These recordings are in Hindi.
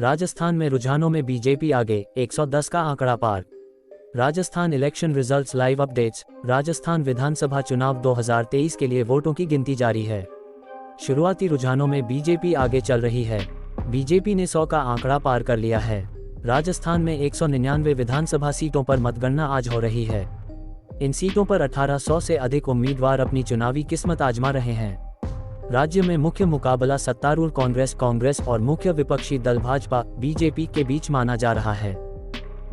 राजस्थान में रुझानों में बीजेपी आगे, 110 का आंकड़ा पार। Rajasthan election results live updates. Rajasthan विधानसभा चुनाव 2023 के लिए वोटों की गिनती जारी है। शुरुआती रुझानों में बीजेपी आगे चल रही है। बीजेपी ने 100 का आंकड़ा पार कर लिया है। राजस्थान में 199 विधानसभा सीटों पर मतगणना आज हो रही है। इन सीटों पर 1800 से अधिक उम्मीदवार अपनी चुनावी किस्मत आजमा रहे हैं। राज्य में मुख्य मुकाबला सत्तारूढ़ कांग्रेस और मुख्य विपक्षी दल भाजपा बीजेपी के बीच माना जा रहा है।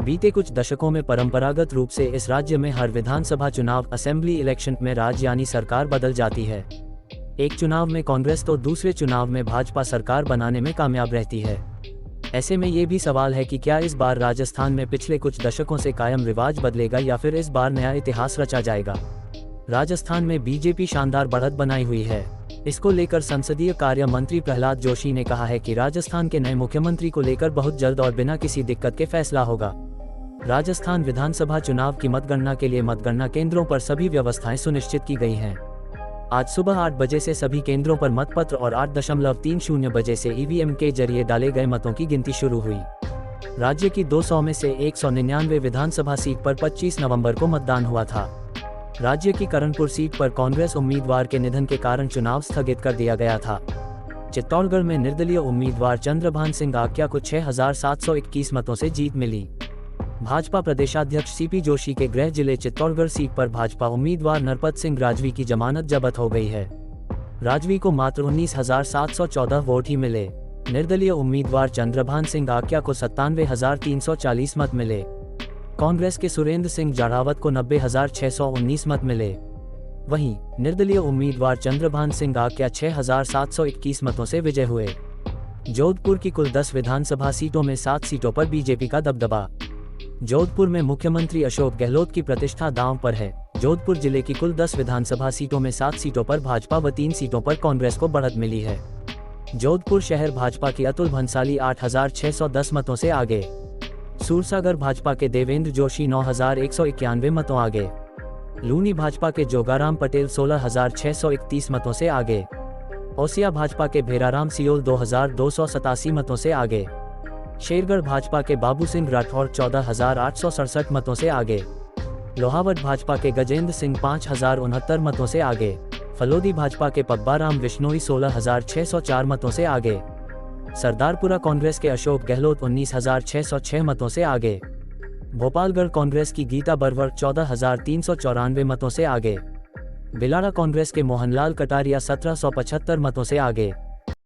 बीते कुछ दशकों में परंपरागत रूप से इस राज्य में हर विधानसभा चुनाव असेंबली इलेक्शन में राज्य यानी सरकार बदल जाती है। एक चुनाव में कांग्रेस तो दूसरे चुनाव में भाजपा सरकार बनाने में कामयाब रहती है। ऐसे में ये भी सवाल है कि क्या इस बार राजस्थान में पिछले कुछ दशकों से कायम रिवाज बदलेगा या फिर इस बार नया इतिहास रचा जाएगा। राजस्थान में बीजेपी शानदार बढ़त बनाई हुई है। इसको लेकर संसदीय कार्य मंत्री प्रहलाद जोशी ने कहा है कि राजस्थान के नए मुख्यमंत्री को लेकर बहुत जल्द और बिना किसी दिक्कत के फैसला होगा। राजस्थान विधानसभा चुनाव की मतगणना के लिए मतगणना केंद्रों पर सभी व्यवस्थाएं सुनिश्चित की गई हैं। आज सुबह 8 बजे से सभी केंद्रों पर मतपत्र और 8:30 बजे से ईवीएम के जरिए डाले गए मतों की गिनती शुरू हुई। राज्य की 200 में से 199 विधानसभा सीट पर 25 नवंबर को मतदान हुआ था। राज्य की करणपुर सीट पर कांग्रेस उम्मीदवार के निधन के कारण चुनाव स्थगित कर दिया गया था। चित्तौड़गढ़ में निर्दलीय उम्मीदवार चंद्रभान सिंह आक्या को 6721 मतों से जीत मिली। भाजपा प्रदेशाध्यक्ष सीपी जोशी के गृह जिले चित्तौड़गढ़ सीट पर भाजपा उम्मीदवार नरपत सिंह राजवी की जमानत जब्त हो गई है। राजवी को मात्र 19,714 वोट ही मिले। निर्दलीय उम्मीदवार चंद्रभान सिंह आक्या को 97,340 मत मिले। कांग्रेस के सुरेंद्र सिंह जाड़ावत को 90,619 मत मिले। वहीं निर्दलीय उम्मीदवार चंद्रभान सिंह आक्या 6,721 मतों से विजय हुए। जोधपुर की कुल 10 विधानसभा सीटों में 7 सीटों पर बीजेपी का दबदबा। जोधपुर में मुख्यमंत्री अशोक गहलोत की प्रतिष्ठा दांव पर है। जोधपुर जिले की कुल 10 विधानसभा सीटों में 7 सीटों पर भाजपा व 3 सीटों पर कांग्रेस को बढ़त मिली है। जोधपुर शहर भाजपा की अतुल भंसाली 8,610 मतों से आगे। सूरसागर भाजपा के देवेंद्र जोशी 9,191 मतों आगे। लूनी भाजपा के जोगाराम पटेल 16,631 मतों से आगे। ओसिया भाजपा के भेराराम सियोल 2,287 मतों से आगे। शेरगढ़ भाजपा के बाबू सिंह राठौर 14,867 मतों से आगे। लोहावट भाजपा के गजेंद्र सिंह 5,069 मतों से आगे। फलोदी भाजपा के पब्बाराम विश्नोई 16,604 मतों से आगे। सरदारपुरा कांग्रेस के अशोक गहलोत 19,606 मतों से आगे। भोपालगढ़ कांग्रेस की गीता बरवर 14,394 मतों से आगे। बिलाड़ा कांग्रेस के मोहनलाल कटारिया 1,775 मतों से आगे।